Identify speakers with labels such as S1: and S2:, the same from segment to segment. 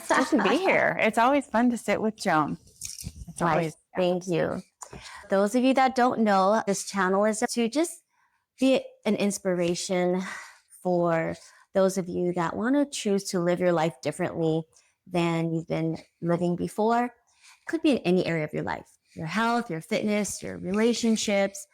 S1: It's good to be here. It's always fun to sit with Joan. It's always.
S2: Thank you. Those of you that don't know, this channel is to just be an inspiration for those of you that want to choose to live your life differently than you've been living before. It could be in any area of your life, your health, your fitness, your relationships,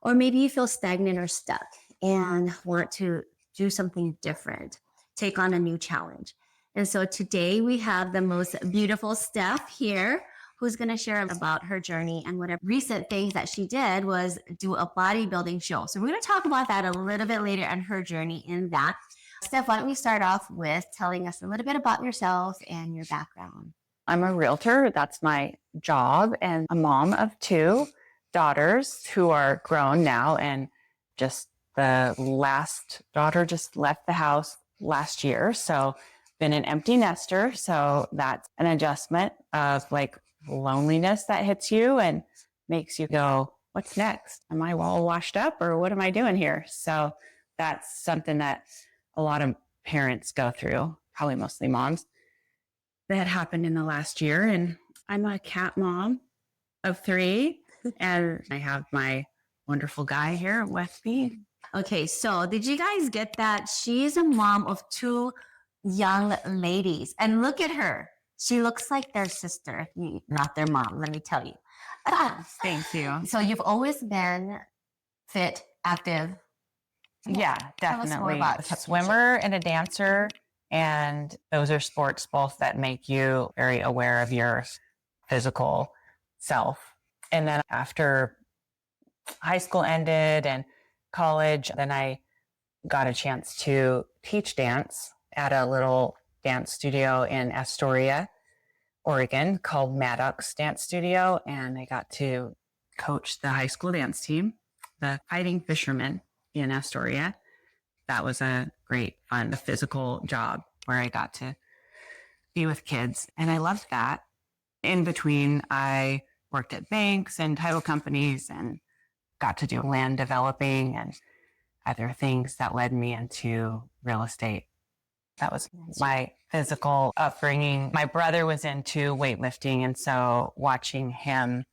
S2: or maybe you feel stagnant or stuck and want to do something different, take on a new challenge. And so today we have the most beautiful Steph here who's going to share about her journey, and one of the recent things that she did was do a bodybuilding show. So we're going to talk about that a little bit later and her journey in that. Steph, why don't we start off with telling us a little bit about yourself and your background?
S1: I'm a realtor. That's my job, and a mom of 2 daughters who are grown now. And just the last daughter just left the house last year. So been an empty nester. So that's an adjustment of like loneliness that hits you and makes you go, what's next? Am I all washed up or what am I doing here? So that's something that a lot of parents go through, probably mostly moms. That happened in the last year. And I'm a cat mom of 3, and I have my wonderful guy here with me.
S2: Okay, so did you guys get that? She's a mom of 2 young ladies, and look at her. She looks like their sister, not their mom, let me tell you.
S1: Thank you.
S2: So you've always been fit, active.
S1: Yeah, definitely. A swimmer and a dancer. And those are sports both that make you very aware of your physical self. And then after high school ended and college, then I got a chance to teach dance at a little dance studio in Astoria, Oregon, called Maddox Dance Studio. And I got to coach the high school dance team, the Fighting Fishermen in Astoria. That was a great, fun, physical job where I got to be with kids. And I loved that. In between, I worked at banks and title companies and got to do land developing and other things that led me into real estate. That was my physical upbringing. My brother was into weightlifting, and so watching him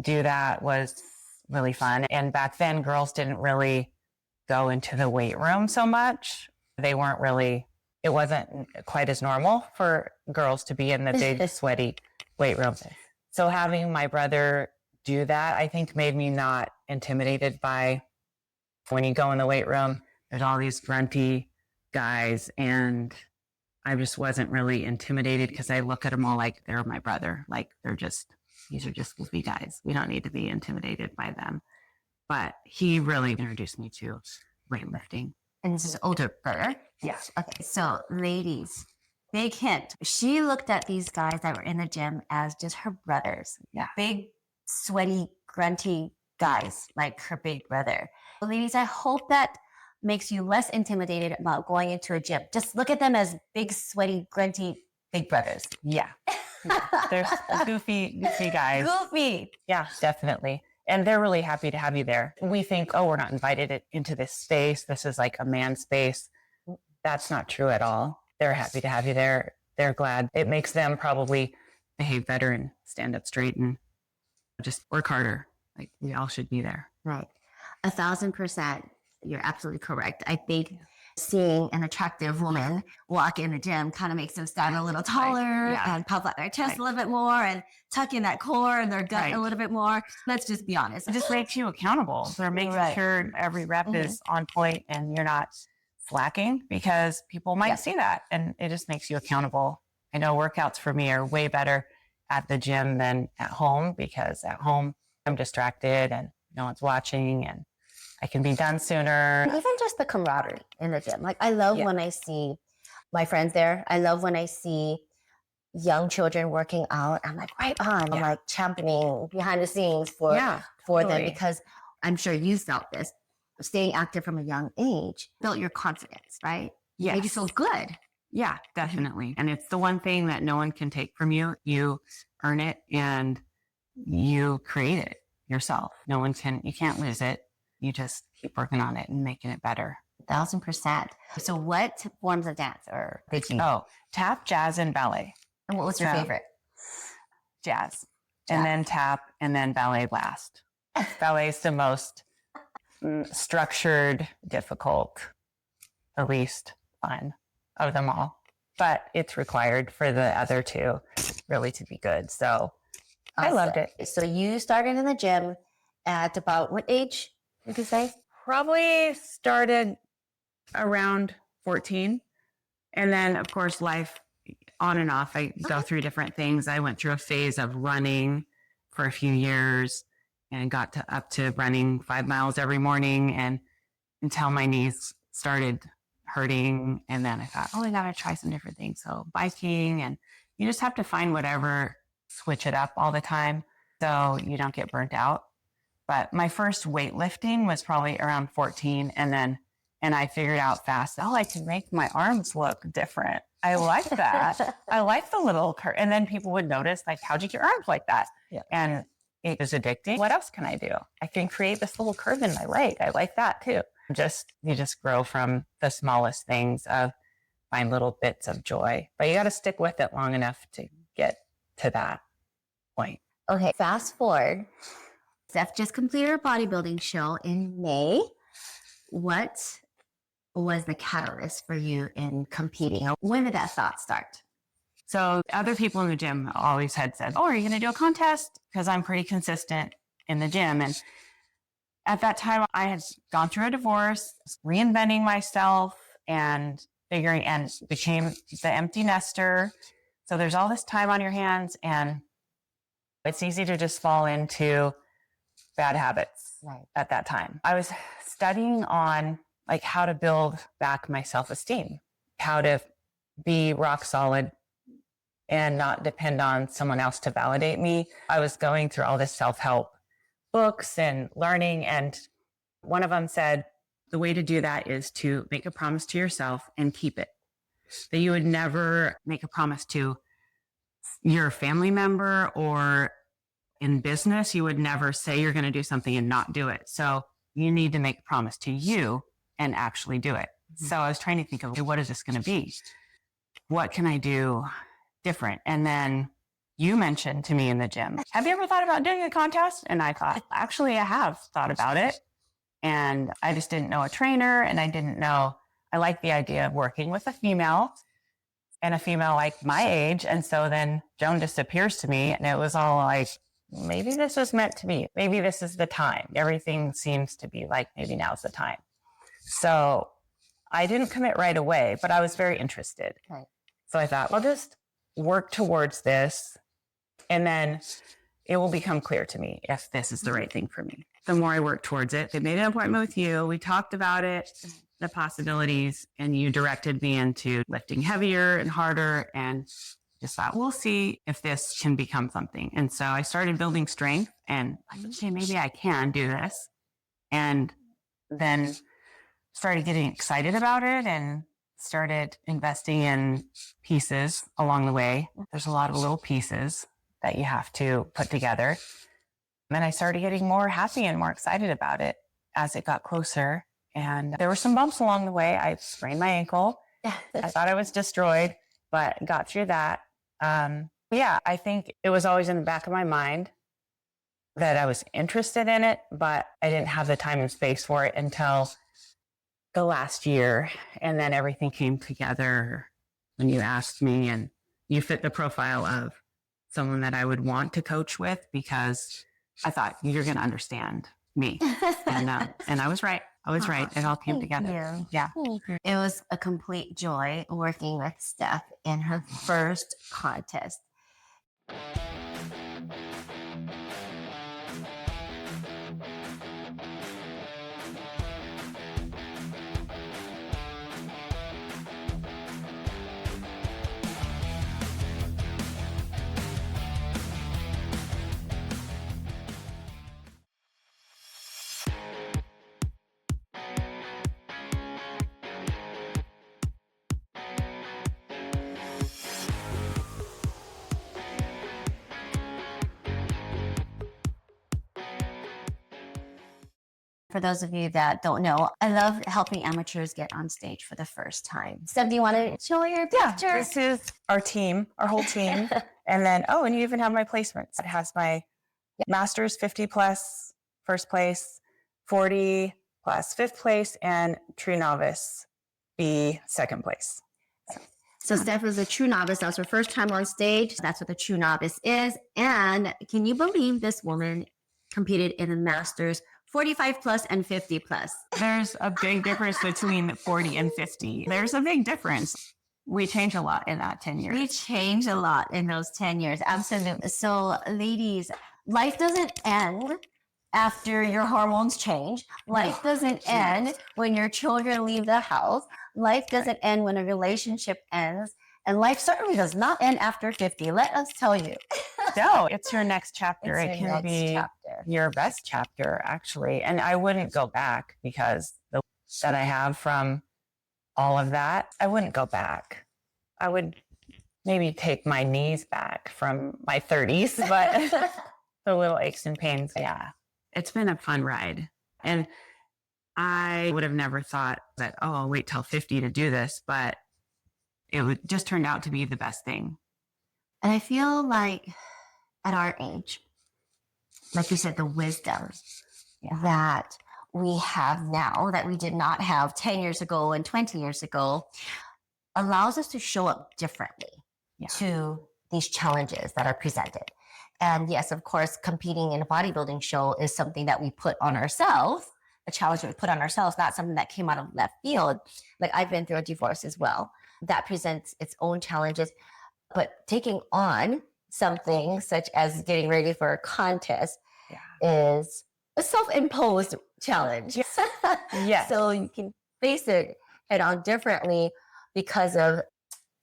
S1: do that was really fun. And back then, girls didn't really go into the weight room so much. They weren't really, it wasn't quite as normal for girls to be in the big, sweaty weight room. So having my brother do that, I think made me not intimidated by when you go in the weight room, there's all these grunty guys, and I just wasn't really intimidated because I look at them all like they're my brother. Like these are just goofy guys. We don't need to be intimidated by them. But he really introduced me to weightlifting.
S2: And this is older brother?
S1: Yes.
S2: Okay, so ladies, big hint. She looked at these guys that were in the gym as just her brothers.
S1: Yeah.
S2: Big, sweaty, grunty guys like her big brother. So ladies, I hope that makes you less intimidated about going into a gym. Just look at them as big, sweaty, grunty, big brothers.
S1: Yeah. They're goofy guys.
S2: Goofy.
S1: Yeah, definitely. And they're really happy to have you there. We think, oh, we're not invited into this space. This is like a man space. That's not true at all. They're happy to have you there. They're glad. It makes them probably behave better and stand up straight and just work harder. Like we all should be there.
S2: Right. 1,000%. You're absolutely correct. I think seeing an attractive woman walk in the gym kind of makes them stand a little taller and puff out their chest a little bit more and tuck in that core and their gut a little bit more. Let's just be honest.
S1: It just makes you accountable. They're making sure every rep is on point and you're not slacking, because people might see that, and it just makes you accountable. I know workouts for me are way better at the gym than at home, because at home I'm distracted and no one's watching and I can be done sooner.
S2: Even just the camaraderie in the gym. Like I love when I see my friends there. I love when I see young children working out. I'm like, right on. I'm like championing behind the scenes for them, because I'm sure you felt this. Staying active from a young age built your confidence, right?
S1: Yes.
S2: Made you feel good.
S1: Yeah, definitely. And it's the one thing that no one can take from you. You earn it and you create it yourself. You can't lose it. You just keep working on it and making it better.
S2: 1,000%. So what forms of dance or did you?
S1: Oh, tap, jazz, and ballet.
S2: And what was your favorite?
S1: Jazz. And then tap, and then ballet last. Ballet is the most structured, difficult, the least fun of them all. But it's required for the other two really to be good. So I loved it.
S2: So you started in the gym at about what age would you say?
S1: Probably started around 14. And then, of course, life on and off. I go through different things. I went through a phase of running for a few years and got up to running 5 miles every morning and until my knees started hurting. And then I thought, I got to try some different things. So biking, and you just have to find whatever, switch it up all the time so you don't get burnt out. But my first weightlifting was probably around 14. And I figured out fast, I can make my arms look different. I like that. I like the little curve. And then people would notice, how'd you get your arms like that? Yeah. And it was addicting. What else can I do? I can create this little curve in my leg. I like that too. You just grow from the smallest things of find little bits of joy, but you got to stick with it long enough to get to that point.
S2: Okay. Fast forward. Steph just completed her bodybuilding show in May. What was the catalyst for you in competing? When did that thought start?
S1: So other people in the gym always had said, are you going to do a contest? Because I'm pretty consistent in the gym. And at that time, I had gone through a divorce, reinventing myself and became the empty nester. So there's all this time on your hands and it's easy to just fall into bad habits at that time. I was studying on how to build back my self-esteem, how to be rock solid and not depend on someone else to validate me. I was going through all this self-help books and learning. And one of them said, the way to do that is to make a promise to yourself and keep it. That you would never make a promise to your family member or in business, you would never say you're going to do something and not do it. So you need to make a promise to you and actually do it. Mm-hmm. So I was trying to think of, what is this going to be? What can I do different? And then you mentioned to me in the gym, have you ever thought about doing a contest? And I thought, actually, I have thought about it. And I just didn't know a trainer. And I like the idea of working with a female and a female like my age. And so then Joan disappears to me. And it was all maybe this was meant to be. Maybe this is the time. Everything seems to be maybe now's the time. So I didn't commit right away, but I was very interested. Right. So I thought, I'll just work towards this. And then it will become clear to me if this is the right thing for me. The more I work towards it, I made an appointment with you. We talked about it, the possibilities, and you directed me into lifting heavier and harder and just thought, we'll see if this can become something. And so I started building strength and okay, maybe I can do this. And then started getting excited about it and started investing in pieces along the way. There's a lot of little pieces that you have to put together. And I started getting more happy and more excited about it as it got closer. And there were some bumps along the way. I sprained my ankle. I thought I was destroyed, but got through that. I think it was always in the back of my mind that I was interested in it, but I didn't have the time and space for it until the last year. And then everything came together when you asked me, and you fit the profile of someone that I would want to coach with because I thought you're going to understand me. And I was right. It all came together. Yeah.
S2: It was a complete joy working with Steph in her first contest. for those of you that don't know, I love helping amateurs get on stage for the first time. Steph, do you want to show your picture?
S1: Yeah, this is our team, our whole team. And then, and you even have my placements. It has my Masters 50 plus first place, 40 plus fifth place, and True Novice B second place.
S2: So Steph is a true novice. That was her first time on stage. That's what a true novice is. And can you believe this woman competed in the Masters 45 plus and 50 plus?
S1: There's a big difference between 40 and 50. There's a big difference. We changed a lot in that 10 years.
S2: We changed a lot in those 10 years. Absolutely. So ladies, life doesn't end after your hormones change. Life doesn't end when your children leave the house. Life doesn't end when a relationship ends. And life certainly does not end after 50. Let us tell you.
S1: No, it's your next chapter. It can be your best chapter, actually. And I wouldn't go back because the that I have from all of that, I wouldn't go back. I would maybe take my knees back from my 30s, but the little aches and pains. Yeah, it's been a fun ride. And I would have never thought that, I'll wait till 50 to do this, but it just turned out to be the best thing.
S2: And I feel like at our age, like you said, the wisdom that we have now that we did not have 10 years ago and 20 years ago allows us to show up differently to these challenges that are presented. And yes, of course, competing in a bodybuilding show is something that we put on ourselves, a challenge that we put on ourselves, not something that came out of left field. Like I've been through a divorce as well. That presents its own challenges. But taking on something such as getting ready for a contest is a self-imposed challenge.
S1: Yes.
S2: So you can face it head on differently because of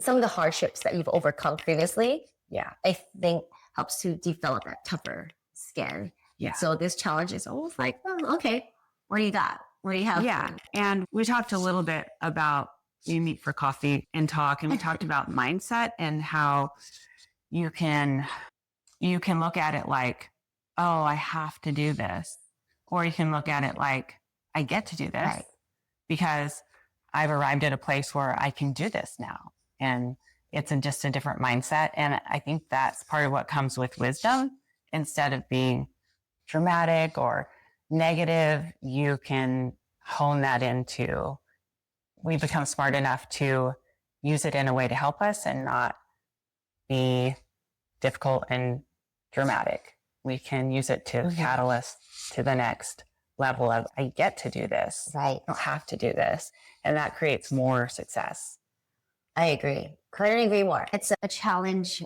S2: some of the hardships that you've overcome previously.
S1: Yeah.
S2: I think helps to develop that tougher skin.
S1: Yeah.
S2: So this challenge is almost like, okay, what do you got? What do you have?
S1: Yeah. And we talked a little bit about, we meet for coffee and talk, and we talked about mindset and how you can look at it like, I have to do this. Or you can look at it like, I get to do this because I've arrived at a place where I can do this now. And it's just a different mindset. And I think that's part of what comes with wisdom. Instead of being dramatic or negative, you can hone that into, we become smart enough to use it in a way to help us and not be difficult and dramatic. We can use it to catalyst to the next level of, I get to do this.
S2: Right.
S1: I don't have to do this. And that creates more success.
S2: I agree. Couldn't agree more. It's a challenge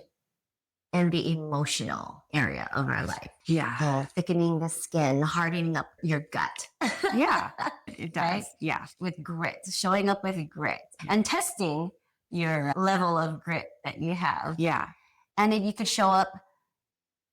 S2: in the emotional area of our life.
S1: Yeah.
S2: Thickening the skin, hardening up your gut.
S1: Yeah, it does.
S2: Right?
S1: Yeah.
S2: With grit, showing up with grit and testing your level of grit that you have.
S1: Yeah.
S2: And then you could show up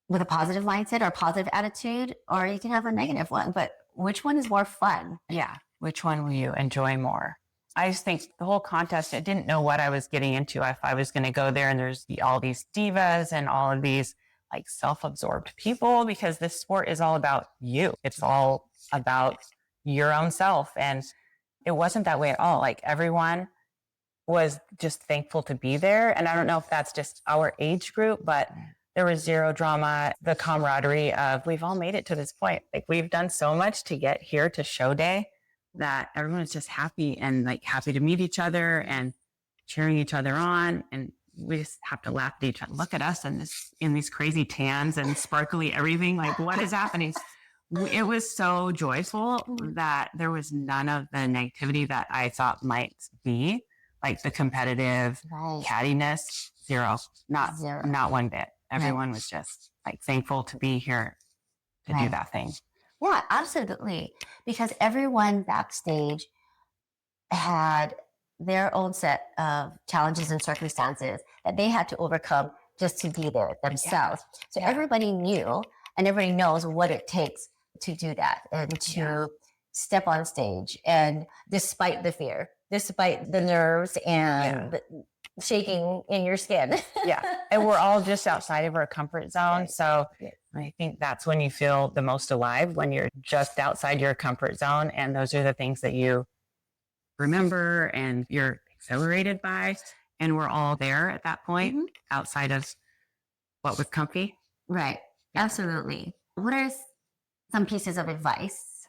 S2: with a positive mindset or a positive attitude, or you can have a negative one. But which one is more fun?
S1: Yeah. Which one will you enjoy more? I just think the whole contest, I didn't know what I was getting into. If I was going to go there and there's all these divas and all of these like self-absorbed people, because this sport is all about you. It's all about your own self. And it wasn't that way at all. Like everyone was just thankful to be there. And I don't know if that's just our age group, but there was zero drama, the camaraderie of we've all made it to this point. Like we've done so much to get here to show day that everyone is just happy and like happy to meet each other and cheering each other on. And we just have to laugh at each other. Look at us in these crazy tans and sparkly everything. Like what is happening? It was so joyful that there was none of the negativity that I thought might be, like the competitive cattiness. Zero, not one bit. Everyone was just like thankful to be here to do that thing.
S2: Yeah, absolutely. Because everyone backstage had their own set of challenges and circumstances that they had to overcome just to be there themselves. So everybody knew and everybody knows what it takes to do that and to step on stage. And despite the fear, despite the nerves and the shaking in your skin.
S1: And we're all just outside of our comfort zone. So I think that's when you feel the most alive, when you're just outside your comfort zone. And those are the things that you remember and you're exhilarated by. And we're all there at that point, outside of what was comfy.
S2: Right. Absolutely. What are some pieces of advice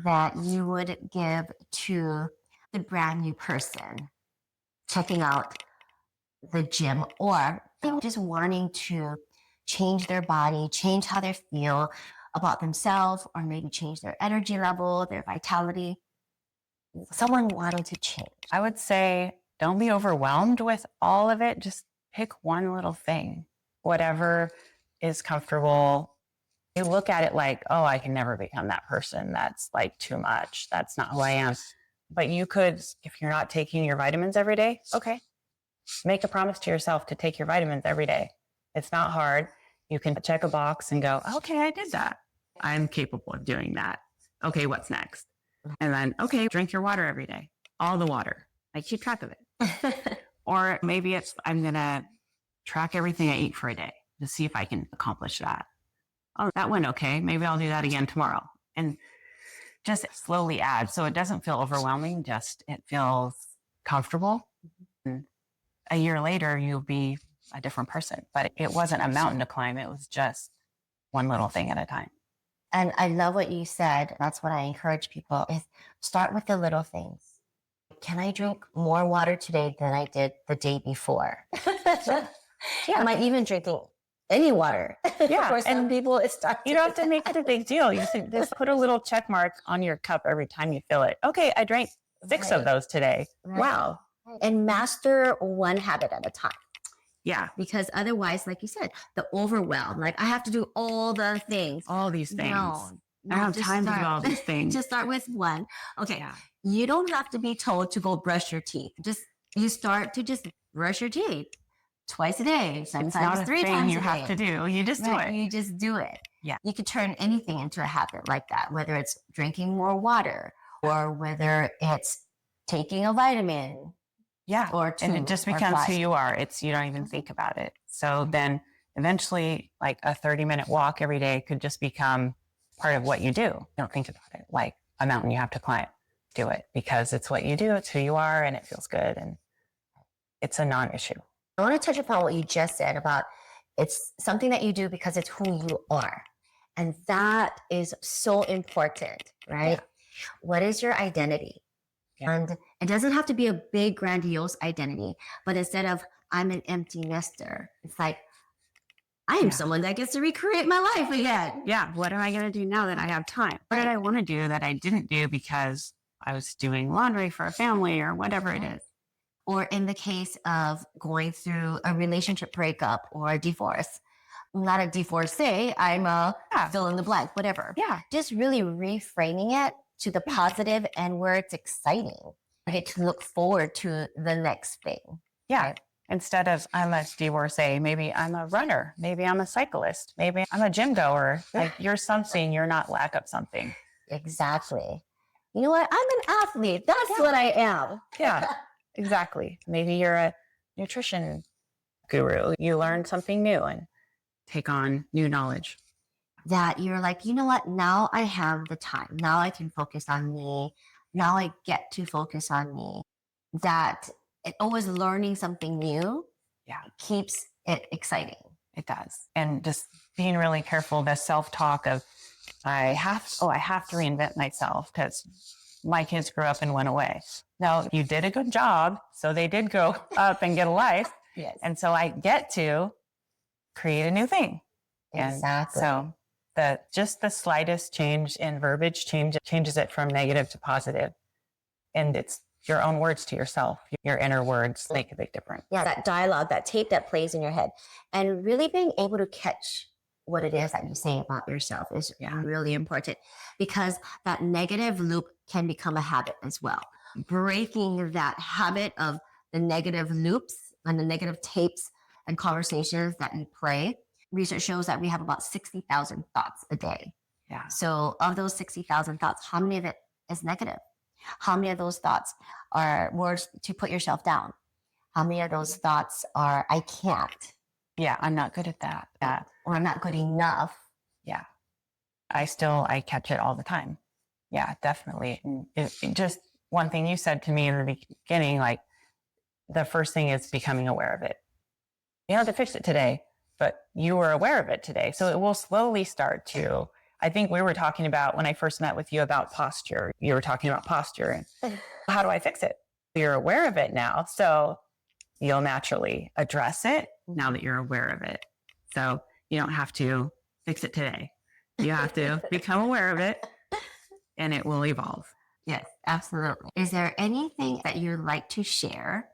S2: that you would give to the brand new person checking out the gym, or just wanting to change their body, change how they feel about themselves, or maybe change their energy level, their vitality? Someone wanting to change.
S1: I would say don't be overwhelmed with all of it. Just pick one little thing, whatever is comfortable. You look at it like, oh, I can never become that person. That's like too much. That's not who I am. But you could, if you're not taking your vitamins every day, okay, make a promise to yourself to take your vitamins every day. It's not hard. You can check a box and go, okay, I did that. I'm capable of doing that. Okay, what's next? And then, okay, drink your water every day. All the water. Like, keep track of it. Or maybe it's, I'm going to track everything I eat for a day to see if I can accomplish that. Oh, that went okay. Maybe I'll do that again tomorrow. And just slowly add. So it doesn't feel overwhelming. Just it feels comfortable. And a year later, you'll be a different person. But it wasn't a mountain to climb. It was just one little thing at a time.
S2: And I love what you said. That's what I encourage people is start with the little things. Can I drink more water today than I did the day before? Am I even drinking any water?
S1: Yeah.
S2: For some people, it's
S1: you don't have to make it a big deal. You can just put a little check mark on your cup every time you fill it. Okay, I drank 6 of those today.
S2: Right.
S1: Wow.
S2: And master one habit at a time.
S1: Yeah.
S2: Because otherwise, like you said, the overwhelm, like I have to do all the things.
S1: All these things.
S2: No,
S1: I don't have time to do all these things.
S2: Just start with one. Okay.
S1: Yeah.
S2: You don't have to be told to go brush your teeth. You start to just brush your teeth twice a day, sometimes 3 times
S1: you
S2: a day.
S1: have to do. You just do it.
S2: You just do it.
S1: Yeah.
S2: You could turn anything into a habit like that, whether it's drinking more water or whether it's taking a vitamin.
S1: Yeah.
S2: Or 2,
S1: and it just becomes who you are. You don't even think about it. So then eventually like a 30-minute walk every day could just become part of what you do. You don't think about it like a mountain you have to climb. Do it because it's what you do. It's who you are and it feels good. And it's a non-issue.
S2: I want to touch upon what you just said about it's something that you do because it's who you are. And that is so important, right? Yeah. What is your identity? Yeah. And it doesn't have to be a big, grandiose identity, but instead of I'm an empty nester, it's like, I am someone that gets to recreate my life again.
S1: Yeah. What am I going to do now that I have time? What did I want to do that I didn't do because I was doing laundry for a family or whatever it is?
S2: Or in the case of going through a relationship breakup or a divorce, not a divorcee, I'm a fill in the blank, whatever.
S1: Yeah.
S2: Just really reframing it to the positive and where it's exciting. I get to look forward to the next thing.
S1: Yeah.
S2: Right?
S1: Instead of I'm a divorcee, maybe I'm a runner. Maybe I'm a cyclist. Maybe I'm a gym goer. Like you're something, you're not lack of something.
S2: Exactly. You know what? I'm an athlete. That's what I am.
S1: Yeah. Exactly. Maybe you're a nutrition guru. You learn something new and take on new knowledge.
S2: That you're like, you know what? Now I have the time. Now I can focus on me. Now I get to focus on me. That it always learning something new keeps it exciting.
S1: It does. And just being really careful, the self-talk of I have to reinvent myself because my kids grew up and went away. No, you did a good job. So they did grow up and get a life.
S2: Yes.
S1: And so I get to create a new thing.
S2: Exactly.
S1: And so just the slightest change in verbiage changes it from negative to positive. And it's your own words to yourself, your inner words make a big difference.
S2: Yeah, that dialogue, that tape that plays in your head, and really being able to catch what it is that you say about yourself is really important, because that negative loop can become a habit as well. Breaking that habit of the negative loops and the negative tapes and conversations that you play. Research shows that we have about 60,000 thoughts a day.
S1: Yeah.
S2: So of those 60,000 thoughts, how many of it is negative? How many of those thoughts are words to put yourself down? How many of those thoughts are, I can't?
S1: Yeah, I'm not good at that. Yeah.
S2: Or I'm not good enough.
S1: Yeah. I catch it all the time. Yeah, definitely. And it just one thing you said to me in the beginning, like the first thing is becoming aware of it. You don't have to fix it today, but you were aware of it today. So it will slowly start to, I think we were talking about when I first met with you about posture. You were talking about posture and how do I fix it? You're aware of it now. So you'll naturally address it now that you're aware of it. So you don't have to fix it today. You have to become aware of it and it will evolve.
S2: Yes, absolutely. Is there anything that you'd like to share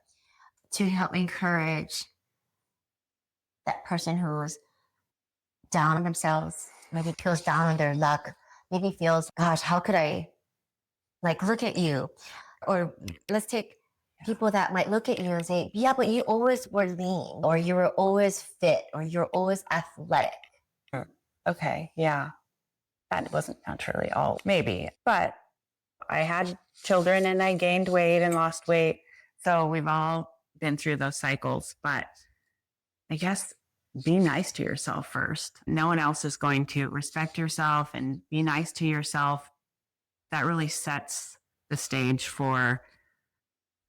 S2: to help encourage that person who's down on themselves, maybe feels down on their luck, maybe feels, gosh, how could I, like, look at you? Or let's take people that might look at you and say, yeah, but you always were lean, or you were always fit, or you're always athletic.
S1: Okay, yeah. That wasn't naturally all, maybe, but I had children and I gained weight and lost weight. So we've all been through those cycles, but I guess be nice to yourself first. No one else is going to respect yourself, and be nice to yourself. That really sets the stage for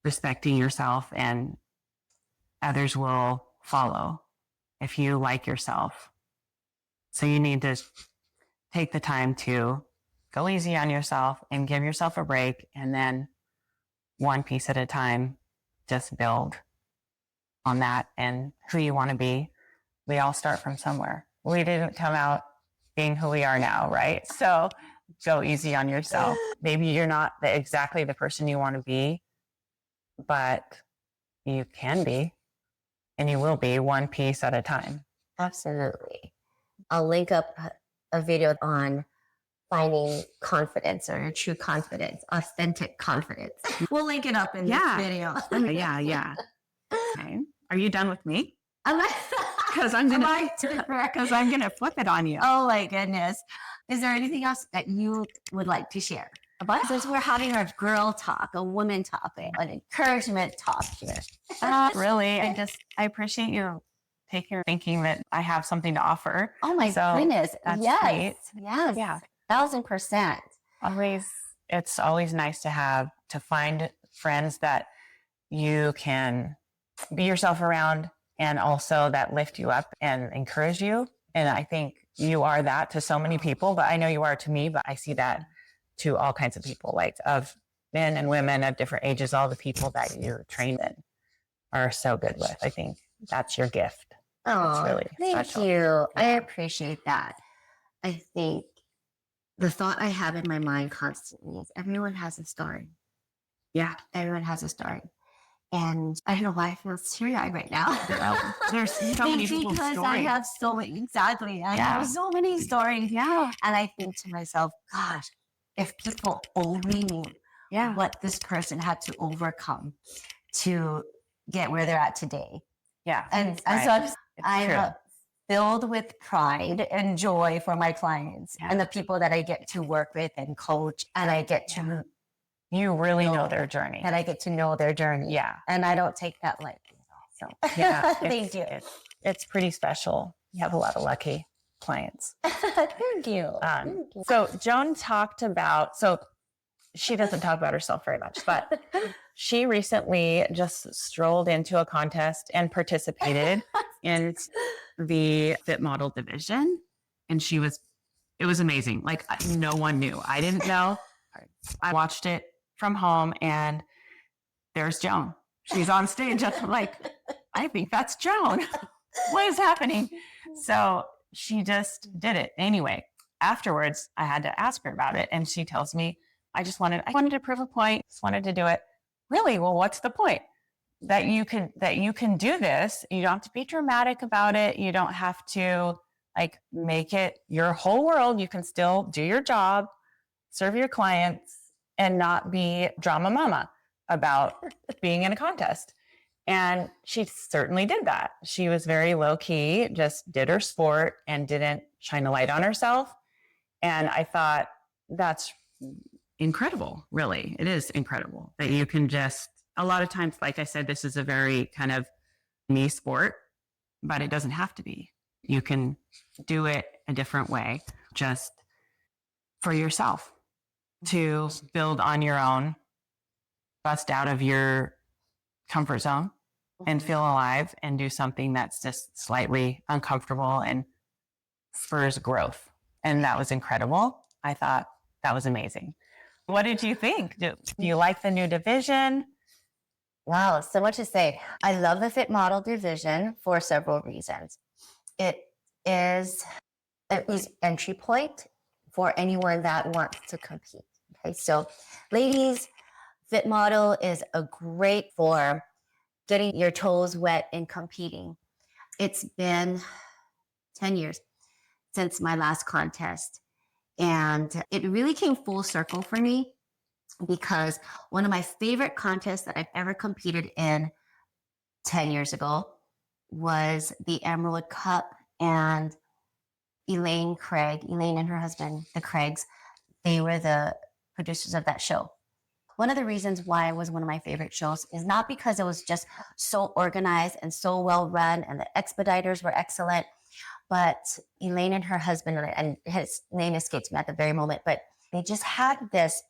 S1: respecting yourself, and others will follow if you like yourself. So you need to take the time to go easy on yourself and give yourself a break. And then one piece at a time, just build on that and who you want to be. We all start from somewhere. We didn't come out being who we are now, right? So go easy on yourself. Maybe you're not exactly the person you want to be, but you can be, and you will be, one piece at a time.
S2: Absolutely. I'll link up a video on finding confidence, or your true confidence, authentic confidence. We'll link it up in this video.
S1: Yeah. Okay. Are you done with me?
S2: Because I'm
S1: gonna flip it on you.
S2: Oh my goodness. Is there anything else that you would like to share? But since we're having our girl talk, a woman topic, an encouragement talk here.
S1: Really, I appreciate you thinking that I have something to offer.
S2: Oh my goodness.
S1: That's
S2: yes.
S1: great.
S2: Yes.
S1: Yeah.
S2: 1000%.
S1: It's always nice to find friends that you can be yourself around, and also that lift you up and encourage you. And I think you are that to so many people, but I know you are to me, but I see that to all kinds of people, like of men and women of different ages. All the people that you're trained in are so good with. I think that's your gift.
S2: Oh,
S1: it's really
S2: thank
S1: special.
S2: you.
S1: Yeah.
S2: I appreciate that. I think the thought I have in my mind constantly is everyone has a story.
S1: Yeah.
S2: Everyone has a story. And I don't know why I feel teary-eyed right now.
S1: There's so many people's
S2: because
S1: stories.
S2: I have so many, exactly. I have so many stories.
S1: Yeah.
S2: And I think to myself, gosh, if people only knew what this person had to overcome to get where they're at today.
S1: Yeah.
S2: And so I'm filled with pride and joy for my clients and the people that I get to work with and coach, and I get to
S1: you really know their journey.
S2: And I get to know their journey.
S1: Yeah.
S2: And I don't take that lightly. So
S1: yeah.
S2: Thank you.
S1: It's pretty special. You have a lot of lucky clients.
S2: Thank you.
S1: So Joan talked about, so she doesn't talk about herself very much, but she recently just strolled into a contest and participated in the fit model division. And it was amazing. Like no one knew. I didn't know. I watched it from home, and there's Joan. She's on stage. I'm like, I think that's Joan. What is happening? So she just did it. Anyway, afterwards, I had to ask her about it. And she tells me, I wanted to prove a point, just wanted to do it. Really? Well, what's the point? That you can do this. You don't have to be dramatic about it. You don't have to like make it your whole world. You can still do your job, serve your clients, and not be drama mama about being in a contest. And she certainly did that. She was very low key, just did her sport and didn't shine a light on herself. And I thought that's incredible. Really, it is incredible that you can just, a lot of times, like I said, this is a very kind of me sport, but it doesn't have to be. You can do it a different way, just for yourself to build on your own, bust out of your comfort zone and feel alive and do something that's just slightly uncomfortable and spurs growth. And that was incredible. I thought that was amazing. What did you think? Do you like the new division?
S2: Wow, so much to say. I love the Fit Model division for several reasons. It is entry point for anyone that wants to compete. Okay, so ladies, Fit Model is a great for getting your toes wet in competing. It's been 10 years since my last contest, and it really came full circle for me because one of my favorite contests that I've ever competed in 10 years ago was the Emerald Cup, and Elaine and her husband, the Craigs, they were the producers of that show. One of the reasons why it was one of my favorite shows is not because it was just so organized and so well run and the expediters were excellent, but Elaine and her husband, and his name escapes me at the very moment, but they just had this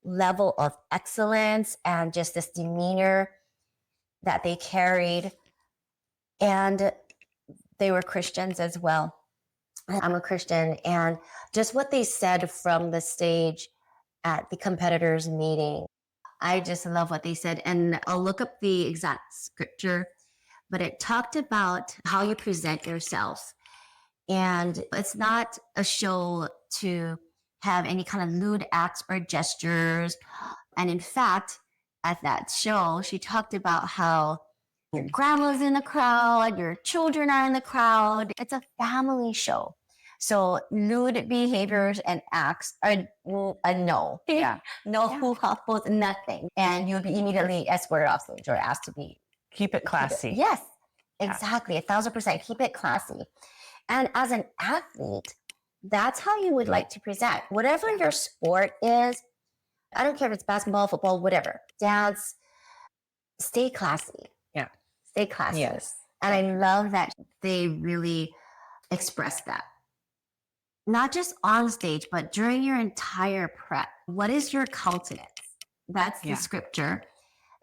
S2: level of excellence and just this demeanor that they carried. And they were Christians as well. I'm a Christian, and just what they said from the stage at the competitors meeting, I just love what they said. And I'll look up the exact scripture, but it talked about how you present yourself. And it's not a show to have any kind of lewd acts or gestures. And in fact, at that show, she talked about how your grandma's in the crowd, your children are in the crowd. It's a family show. So lewd behaviors and acts are a no.
S1: Yeah.
S2: No hoo-ha, nothing. And you'll be immediately escorted off stage or asked to be.
S1: Keep it classy.
S2: Yes, exactly. 1,000%. Keep it classy. And as an athlete, that's how you would like to present. Whatever your sport is, I don't care if it's basketball, football, whatever, dance, stay classy.
S1: Yeah.
S2: Stay classy.
S1: Yes.
S2: And I love that they really express that. Not just on stage, but during your entire prep. What is your countenance? That's the scripture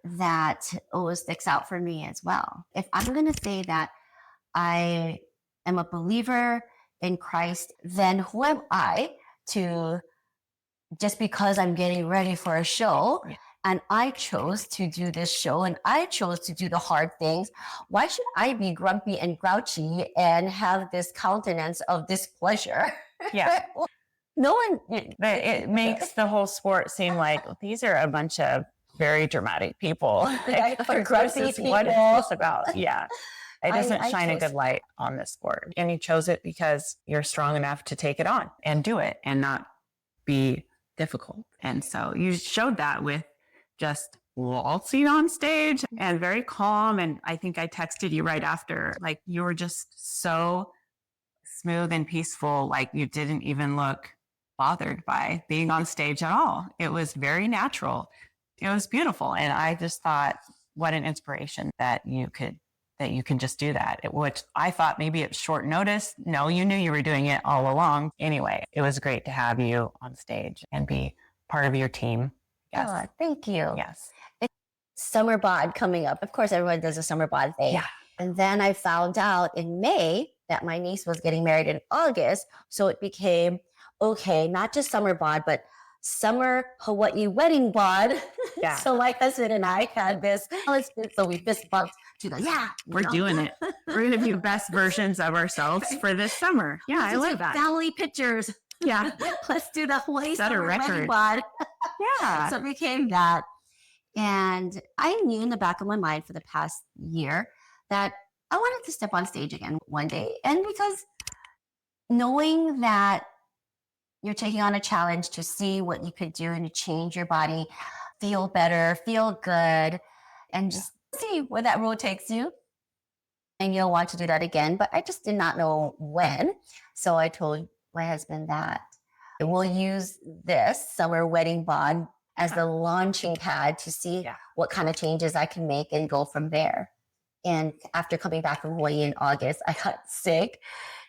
S2: that always sticks out for me as well. If I'm going to say that I am a believer in Christ, then who am I to, just because I'm getting ready for a show and I chose to do this show and I chose to do the hard things, why should I be grumpy and grouchy and have this countenance of displeasure?
S1: Yeah.
S2: No one.
S1: But it makes the whole sport seem like these are a bunch of very dramatic people.
S2: Grumpy people.
S1: What is this about? Yeah. It doesn't
S2: I
S1: shine a good light on the sport. And you chose it because you're strong enough to take it on and do it and not be difficult. And so you showed that with just waltzing on stage and very calm. And I think I texted you right after, like you were just so smooth and peaceful. Like you didn't even look bothered by being on stage at all. It was very natural. It was beautiful. And I just thought, what an inspiration that you can just do that, which I thought maybe it's short notice. No, you knew you were doing it all along. Anyway, it was great to have you on stage and be part of your team. Yes.
S2: Oh, thank you.
S1: Yes.
S2: It's summer bod coming up. Of course, everyone does a summer bod thing.
S1: Yeah.
S2: And then I found out in May that my niece was getting married in August. So it became, okay, not just summer bod, but summer Hawaii wedding bod.
S1: Yeah.
S2: So my husband and I had this, so we fist bumped to the,
S1: we're doing it. We're going to be best versions of ourselves for this summer. Yeah, I love that.
S2: Family pictures.
S1: Yeah.
S2: Let's do the Hawaii
S1: Set a
S2: summer wedding
S1: record.
S2: bod.
S1: Yeah.
S2: So it became that. And I knew in the back of my mind for the past year that I wanted to step on stage again one day. And because knowing that you're taking on a challenge to see what you could do and to change your body, feel better, feel good, and just see where that road takes you. And you'll want to do that again. But I just did not know when. So I told my husband that we'll use this summer wedding bod as the launching pad to see what kind of changes I can make and go from there. And after coming back from Hawaii in August, I got sick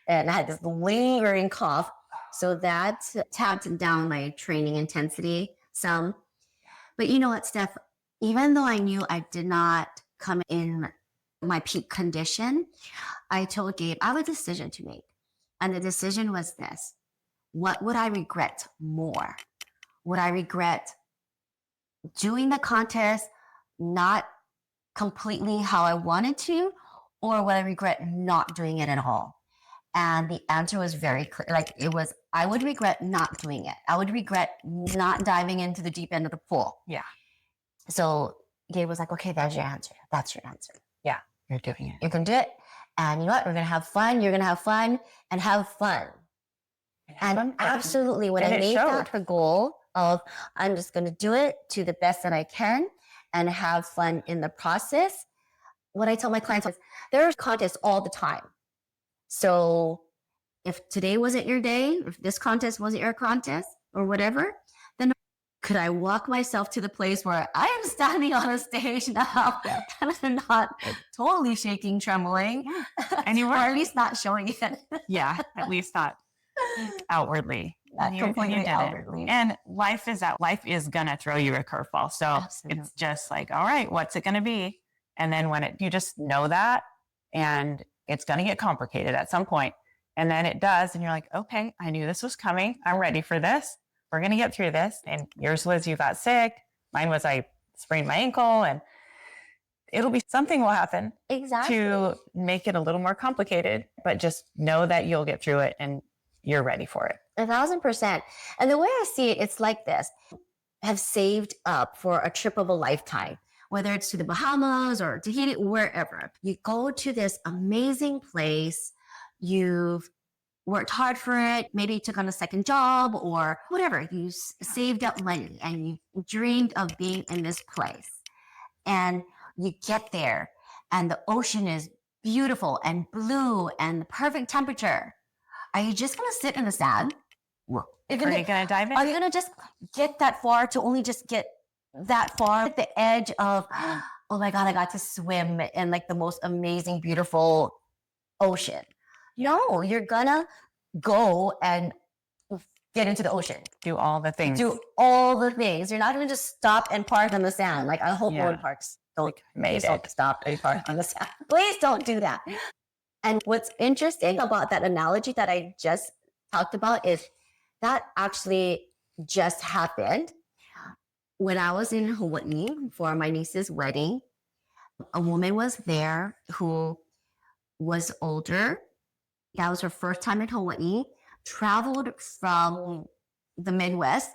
S2: and I had this lingering cough. So that tapped down my training intensity some. But you know what, Steph? Even though I knew I did not come in my peak condition, I told Gabe I have a decision to make. And the decision was this. What would I regret more? Would I regret doing the contest not completely how I wanted to, or would I regret not doing it at all? And the answer was very clear. Like it was, I would regret not doing it. I would regret not diving into the deep end of the pool.
S1: Yeah.
S2: So Gabe was like, okay, that's your answer. That's your answer.
S1: Yeah. You're doing it.
S2: You can do it. And you know what? We're going to have fun. You're going to have fun and have fun. And absolutely, when I made that a goal of I'm just going to do it to the best that I can and have fun in the process, what I tell my clients is there's contests all the time. So if today wasn't your day, if this contest wasn't your contest or whatever, then could I walk myself to the place where I am standing on a stage now and I'm not totally shaking, trembling,
S1: and you were,
S2: or at least not showing it.
S1: Yeah, at least not outwardly.
S2: Completely outwardly.
S1: And life is gonna throw you a curveball. So absolutely. It's just like, all right, what's it gonna be? And then when you just know that, and it's gonna get complicated at some point. And then it does, and you're like, okay, I knew this was coming. I'm ready for this. We're gonna get through this. And yours was you got sick. Mine was I sprained my ankle, and it'll be something will happen to make it a little more complicated, but just know that you'll get through it and you're ready for it.
S2: 1,000%. And the way I see it, it's like this. Have saved up for a trip of a lifetime, whether it's to the Bahamas or Tahiti, wherever. You go to this amazing place. You've worked hard for it. Maybe you took on a second job or whatever. You saved up money and you dreamed of being in this place. And you get there and the ocean is beautiful and blue and the perfect temperature. Are you just going to sit in the sand?
S1: Are you going to dive in?
S2: Are you going to just get that far to only just get that far at the edge of, oh my God, I got to swim in like the most amazing, beautiful ocean? No, you're going to go and get into the ocean.
S1: Do all the things.
S2: Do all the things. You're not going to just stop and park on the sand. Like I hope road parks don't stop and park on the sand. Please don't do that. And what's interesting about that analogy that I just talked about is that actually just happened when I was in Hawaii for my niece's wedding. A woman was there who was older. That was her first time in Hawaii, traveled from the Midwest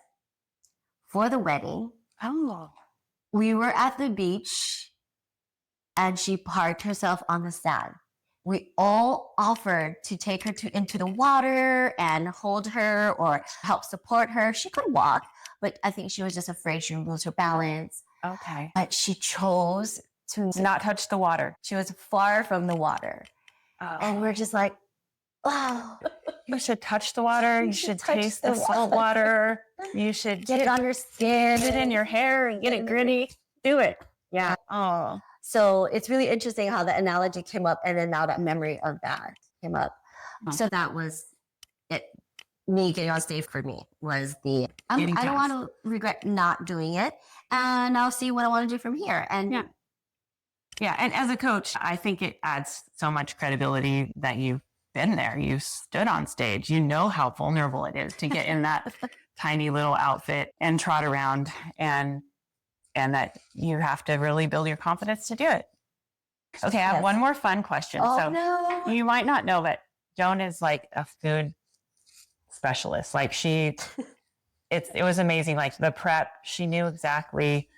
S2: for the wedding.
S1: Oh.
S2: We were at the beach and she parked herself on the sand. We all offered to take her into the water and hold her or help support her. She could walk, but I think she was just afraid she would lose her balance.
S1: Okay.
S2: But she chose to
S1: not touch the water.
S2: She was far from the water. Oh. And we're just like, wow.
S1: You should touch the water. You should taste the salt water. You should
S2: get it on your skin.
S1: Get it in your hair and get it gritty. Do it.
S2: Yeah.
S1: Oh.
S2: So it's really interesting how the analogy came up and then now that memory of that came up. Oh. So that was it. Me getting on stage for me was I don't want to regret not doing it. And I'll see what I want to do from here. And
S1: yeah. And as a coach, I think it adds so much credibility that you've been there. You stood on stage. You know how vulnerable it is to get in that tiny little outfit and trot around and that you have to really build your confidence to do it. Okay, I have one more fun question.
S2: Oh,
S1: so
S2: no.
S1: You might not know, but Joan is like a food specialist. Like it was amazing. Like the prep, she knew exactly.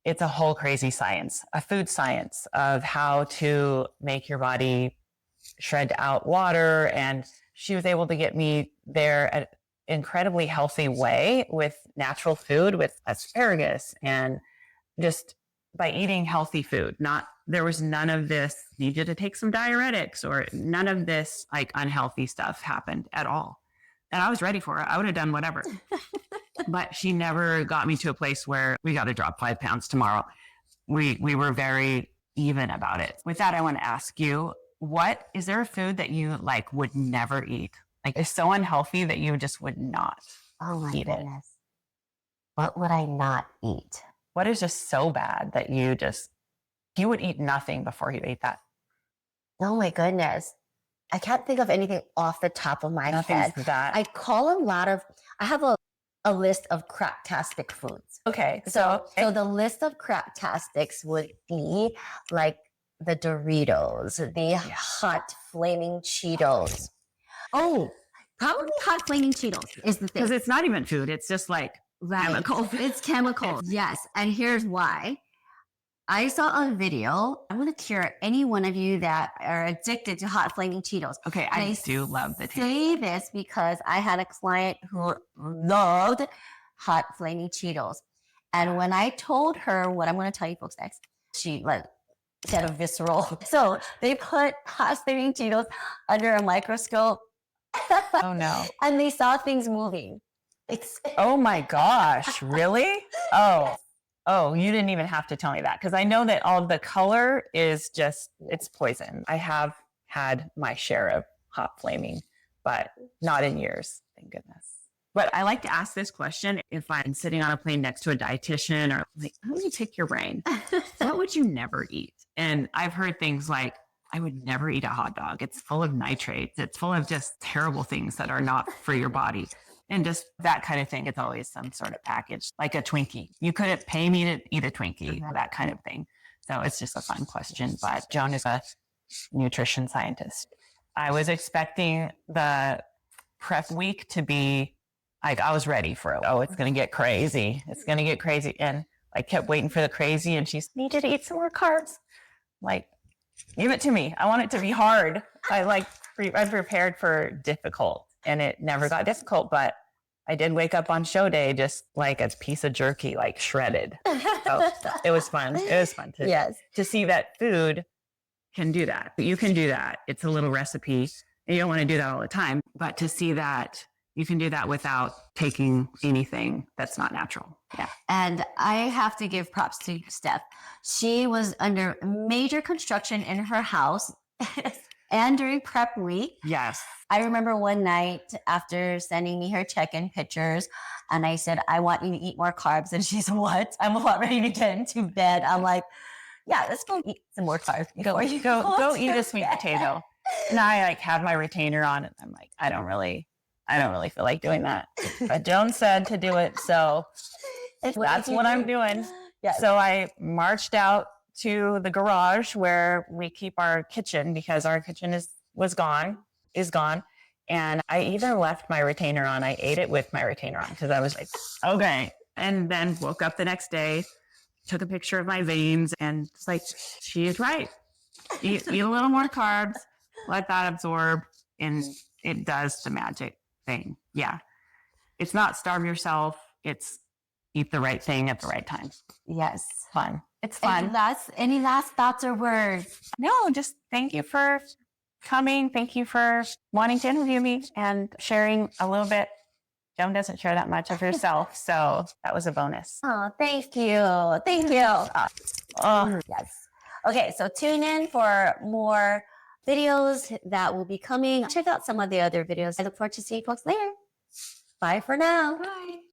S1: It's a whole crazy science, a food science of how to make your body shred out water. And she was able to get me there at incredibly healthy way with natural food, with asparagus, and just by eating healthy food. There was none of this need you to take some diuretics or none of this like unhealthy stuff happened at all. And I was ready for it. I would have done whatever, but she never got me to a place where we got to drop 5 pounds tomorrow. We were very even about it. With that, I want to ask you, what is there a food that you like would never eat? Like it's so unhealthy that you just would not eat it.
S2: What would I not eat?
S1: What is just so bad that you would eat nothing before you ate that?
S2: Oh my goodness. I can't think of anything off the top of my head.
S1: That.
S2: I have a list of craptastic foods.
S1: Okay.
S2: So the list of craptastics would be like the Doritos, the hot flaming Cheetos. Oh, probably hot flaming Cheetos is the thing.
S1: Because it's not even food. It's just like chemicals.
S2: It's chemicals. Yes. And here's why. I saw a video. I want to cure any one of you that are addicted to hot flaming Cheetos.
S1: Okay, I do love the taste.
S2: I say this because I had a client who loved hot flaming Cheetos. And when I told her what I'm going to tell you folks next, she had a visceral. So they put hot flaming Cheetos under a microscope.
S1: Oh no.
S2: And they saw things moving.
S1: Oh my gosh, really? Oh, you didn't even have to tell me that because I know that all the color is it's poison. I have had my share of hot flaming, but not in years, thank goodness. But I like to ask this question if I'm sitting on a plane next to a dietitian or like, let me pick your brain. What would you never eat? And I've heard things like, I would never eat a hot dog. It's full of nitrates. It's full of just terrible things that are not for your body. And just that kind of thing. It's always some sort of package, like a Twinkie. You couldn't pay me to eat a Twinkie, that kind of thing. So it's just a fun question. But Joan is a nutrition scientist. I was expecting the prep week to be like, I was ready for it. Oh, it's going to get crazy. It's going to get crazy. And I kept waiting for the crazy. And she's needed to eat some more carbs. Like, give it to me. I want it to be hard. I prepared for difficult. And it never got difficult, but I did wake up on show day just like a piece of jerky, like shredded. So it was fun. It was fun to see that food can do that. You can do that. It's a little recipe. You don't want to do that all the time, but to see that you can do that without taking anything that's not natural. Yeah.
S2: And I have to give props to Steph. She was under major construction in her house. And during prep week.
S1: Yes.
S2: I remember one night after sending me her check-in pictures, and I said, I want you to eat more carbs. And she's, what? I'm about ready to get into bed. I'm like, yeah, let's go eat some more carbs.
S1: Go eat a sweet potato. And I had my retainer on, and I'm like, I don't really feel like doing that. But Joan said to do it, so that's what I'm doing. Yes. So I marched out to the garage where we keep our kitchen because our kitchen is gone. And I even left my retainer on. I ate it with my retainer on because I was like, okay. And then woke up the next day, took a picture of my veins, and it's like, she is right. Eat a little more carbs, let that absorb, and it does the magic thing. Yeah. It's not starve yourself. It's eat the right thing at the right time.
S2: Yes.
S1: Fun. It's fun.
S2: Any last thoughts or words?
S1: No, just thank you for coming. Thank you for wanting to interview me and sharing a little bit. Joan doesn't share that much of herself, so that was a bonus.
S2: Oh, thank you. Thank you. Yes. Okay, so tune in for more videos that will be coming. Check out some of the other videos. I look forward to seeing folks there. Bye for now.
S1: Bye.